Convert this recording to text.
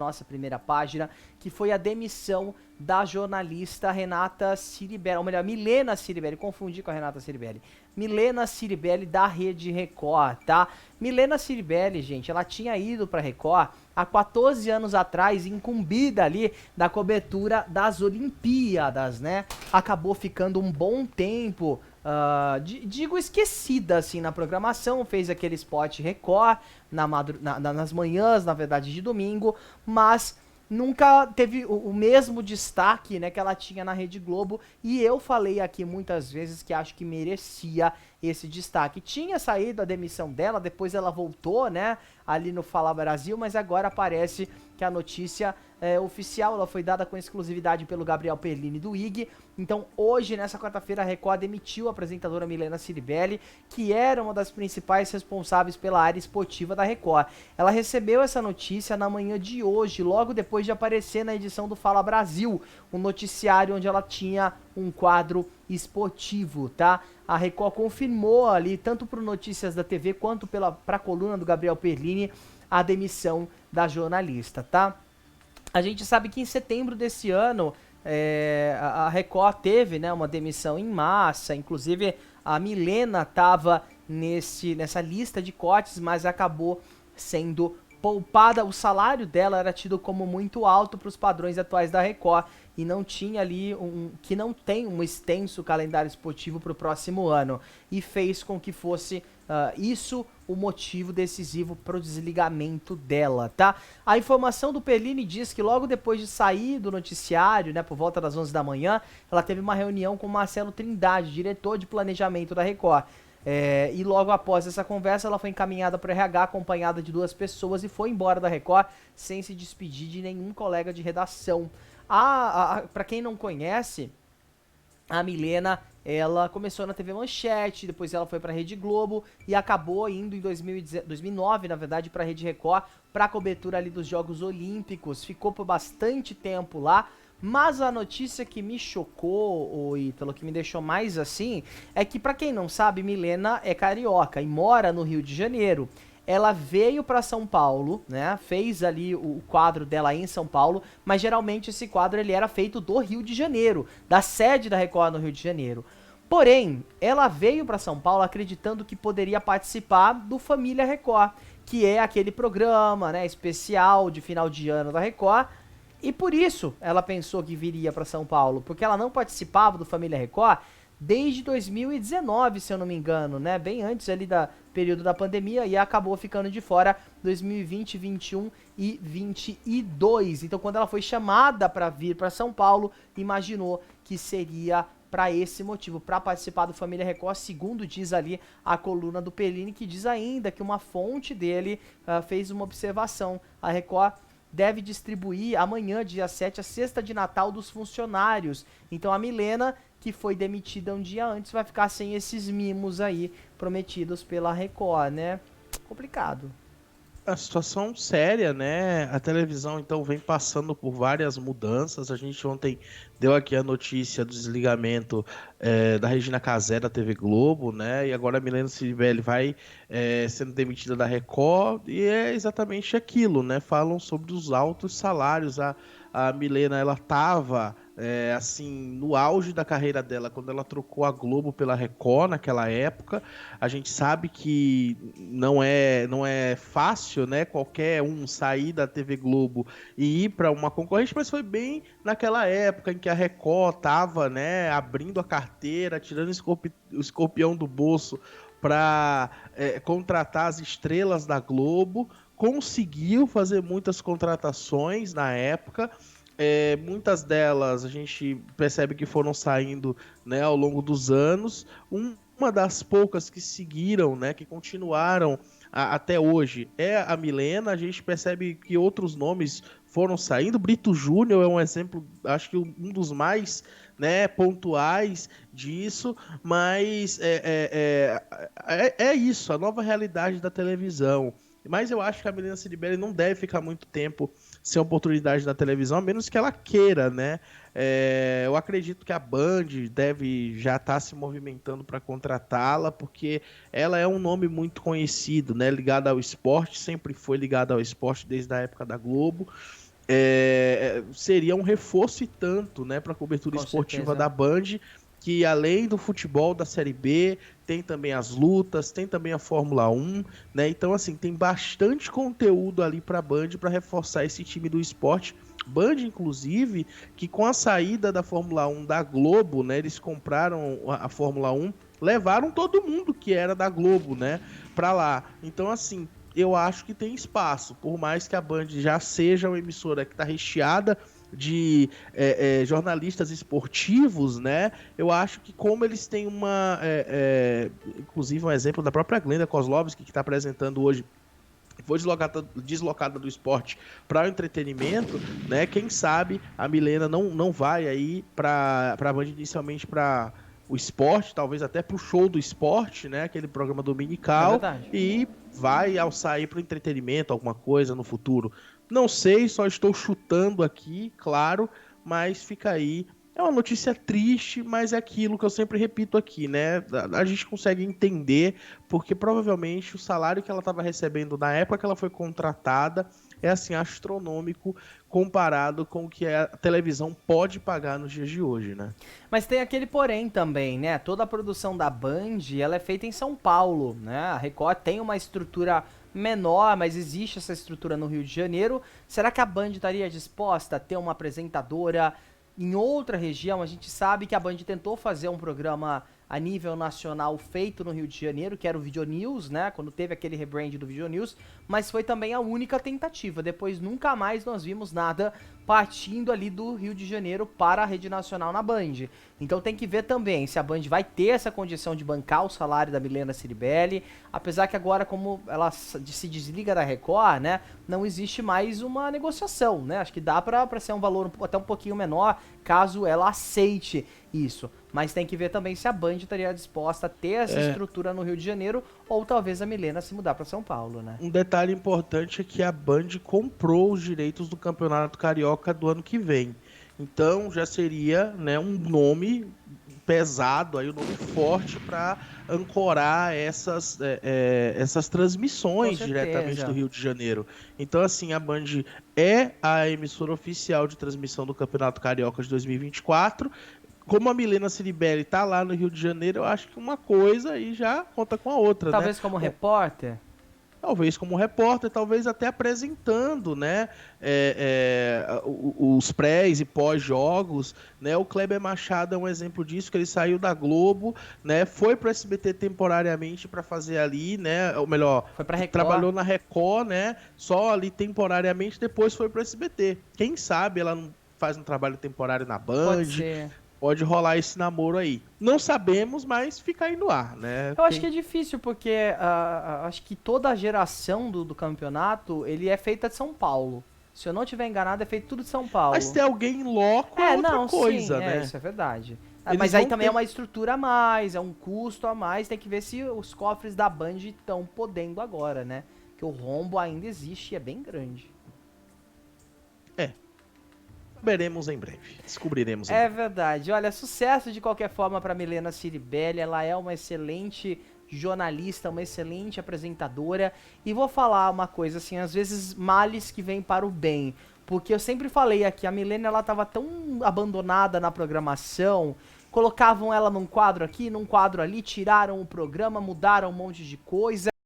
nossa primeira página, que foi a demissão da jornalista Renata Ciribelli, ou melhor, Milena Ciribelli, confundi com a Renata Ciribelli. Milena Ciribelli da Rede Record, tá? Milena Ciribelli, gente, ela tinha ido pra Record há 14 anos atrás, incumbida ali da cobertura das Olimpíadas, né? Acabou ficando um bom tempo, digo esquecida assim na programação, fez aquele spot Record nas manhãs, na verdade, de domingo, mas nunca teve o mesmo destaque, né, que ela tinha na Rede Globo, e eu falei aqui muitas vezes que acho que merecia esse destaque. Tinha saído a demissão dela, depois ela voltou, né, ali no Fala Brasil, mas agora parece que a notícia é oficial, ela foi dada com exclusividade pelo Gabriel Perlini do IG. Então hoje, nessa quarta-feira, a Record demitiu a apresentadora Milena Ciribelli, que era uma das principais responsáveis pela área esportiva da Record. Ela recebeu essa notícia na manhã de hoje, logo depois de aparecer na edição do Fala Brasil, um noticiário onde ela tinha um quadro esportivo, tá? A Record confirmou ali, tanto para Notícias da TV quanto para a coluna do Gabriel Perlini, a demissão da jornalista, tá? A gente sabe que em setembro desse ano a Record teve, né, uma demissão em massa, inclusive a Milena estava nessa lista de cortes, mas acabou sendo poupada. O salário dela era tido como muito alto para os padrões atuais da Record e não tinha ali que não tem um extenso calendário esportivo para o próximo ano, e fez com que fosse isso o motivo decisivo para o desligamento dela, tá? A informação do Perlini diz que logo depois de sair do noticiário, né, por volta das 11 da manhã, ela teve uma reunião com Marcelo Trindade, diretor de planejamento da Record. E logo após essa conversa, ela foi encaminhada para o RH acompanhada de 2 pessoas e foi embora da Record sem se despedir de nenhum colega de redação. Para quem não conhece, a Milena, ela começou na TV Manchete, depois ela foi pra Rede Globo e acabou indo em 2009, na verdade, pra Rede Record, pra cobertura ali dos Jogos Olímpicos. Ficou por bastante tempo lá, mas a notícia que me chocou, o Ítalo, que me deixou mais assim, é que, pra quem não sabe, Milena é carioca e mora no Rio de Janeiro. Ela veio para São Paulo, né? Fez ali o quadro dela em São Paulo, mas geralmente esse quadro ele era feito do Rio de Janeiro, da sede da Record no Rio de Janeiro. Porém, ela veio para São Paulo acreditando que poderia participar do Família Record, que é aquele programa, né, especial de final de ano da Record. E por isso ela pensou que viria para São Paulo, porque ela não participava do Família Record desde 2019, se eu não me engano, né? Bem antes ali da período da pandemia, e acabou ficando de fora 2020, 21 e 22. Então, quando ela foi chamada para vir para São Paulo, imaginou que seria para esse motivo, para participar do Família Record, segundo diz ali a coluna do Perlini, que diz ainda que uma fonte dele fez uma observação. A Record deve distribuir amanhã, dia 7, a cesta de Natal dos funcionários. Então a Milena, que foi demitida um dia antes, vai ficar sem esses mimos aí prometidos pela Record, né? Complicado. A situação séria, né? A televisão, então, vem passando por várias mudanças. A gente ontem deu aqui a notícia do desligamento da Regina Casé da TV Globo, né? E agora a Milena Ciribelli vai sendo demitida da Record. E é exatamente aquilo, né? Falam sobre os altos salários. A Milena, ela estava assim, no auge da carreira dela, quando ela trocou a Globo pela Record naquela época. A gente sabe que não é fácil, né, qualquer um sair da TV Globo e ir para uma concorrente, mas foi bem naquela época em que a Record estava, né, abrindo a carteira, tirando o escorpião do bolso para contratar as estrelas da Globo. Conseguiu fazer muitas contratações na época. Muitas delas a gente percebe que foram saindo, né, ao longo dos anos. Uma das poucas que seguiram, né, que continuaram até hoje é a Milena. A gente percebe que outros nomes foram saindo. Brito Júnior é um exemplo, acho que um dos mais, né, pontuais disso, mas é isso, a nova realidade da televisão. Mas eu acho que a Milena Ciribelli não deve ficar muito tempo sem oportunidade na televisão, a menos que ela queira, né? Eu acredito que a Band deve já estar se movimentando para contratá-la, porque ela é um nome muito conhecido, né? Ligado ao esporte, sempre foi ligado ao esporte desde a época da Globo. seria um reforço e tanto, né, para a cobertura Com esportiva certeza. da Band, que além do futebol da Série B, tem também as lutas, tem também a Fórmula 1, né? Então, assim, tem bastante conteúdo ali para a Band para reforçar esse time do esporte. Band, inclusive, que com a saída da Fórmula 1 da Globo, né, eles compraram a Fórmula 1, levaram todo mundo que era da Globo, né, para lá. Então, assim, eu acho que tem espaço, por mais que a Band já seja uma emissora que está recheada de jornalistas esportivos, né? Eu acho que como eles têm inclusive um exemplo da própria Glenda Kozlovski, que está apresentando hoje, foi deslocada do esporte para o entretenimento, né? Quem sabe a Milena não vai aí para a Band inicialmente para o esporte, talvez até para o show do esporte, né? Aquele programa É dominical, verdade. e vai ao sair para o entretenimento, alguma coisa no futuro. Não sei, só estou chutando aqui, claro, mas fica aí. É uma notícia triste, mas é aquilo que eu sempre repito aqui, né? A gente consegue entender, porque provavelmente o salário que ela estava recebendo na época que ela foi contratada é assim astronômico comparado com o que a televisão pode pagar nos dias de hoje, né? Mas tem aquele porém também, né? Toda a produção da Band, ela é feita em São Paulo, né? A Record tem uma estrutura menor, mas existe essa estrutura no Rio de Janeiro. Será que a Band estaria disposta a ter uma apresentadora em outra região? A gente sabe que a Band tentou fazer um programa a nível nacional feito no Rio de Janeiro, que era o Video News, né? Quando teve aquele rebrand do Video News, mas foi também a única tentativa. Depois nunca mais nós vimos nada partindo ali do Rio de Janeiro para a rede nacional na Band. Então tem que ver também se a Band vai ter essa condição de bancar o salário da Milena Ciribelli, apesar que agora, como ela se desliga da Record, né, não existe mais uma negociação, né? Acho que dá para ser um valor até um pouquinho menor, caso ela aceite isso. Mas tem que ver também se a Band estaria disposta a ter essa estrutura no Rio de Janeiro, ou talvez a Milena se mudar para São Paulo, né? Um detalhe importante é que a Band comprou os direitos do Campeonato Carioca do ano que vem. Então já seria, né, um nome pesado, aí, um nome forte para ancorar essas transmissões diretamente do Rio de Janeiro. Então, assim, a Band é a emissora oficial de transmissão do Campeonato Carioca de 2024. Como a Milena Ciribelli tá lá no Rio de Janeiro, eu acho que uma coisa aí já conta com a outra, Talvez né? como repórter? Talvez como repórter, talvez até apresentando, né, os prés e pós-jogos, né? O Kleber Machado é um exemplo disso, que ele saiu da Globo, né, foi para o SBT temporariamente para fazer ali, né, ou melhor, Foi pra Record. trabalhou na Record, né, só ali temporariamente, depois foi para o SBT. Quem sabe ela não faz um trabalho temporário na Band? Pode ser. Pode rolar esse namoro aí. Não sabemos, mas fica aí no ar, né? Eu acho que é difícil, porque acho que toda a geração do campeonato, ele é feita de São Paulo. Se eu não estiver enganado, é feito tudo de São Paulo. Mas ter alguém louco é outra coisa, sim, né? isso é verdade. Eles Mas aí vão também é ter- uma estrutura a mais, é um custo a mais, tem que ver se os cofres da Band estão podendo agora, né? Que o rombo ainda existe e é bem grande. Saberemos em breve. Descobriremos em É breve. verdade. Olha, sucesso de qualquer forma para Milena Ciribelli. Ela é uma excelente jornalista, uma excelente apresentadora. E vou falar uma coisa assim, às vezes males que vêm para o bem. Porque eu sempre falei aqui, a Milena ela tava tão abandonada na programação, colocavam ela num quadro aqui, num quadro ali, tiraram o programa, mudaram um monte de coisa.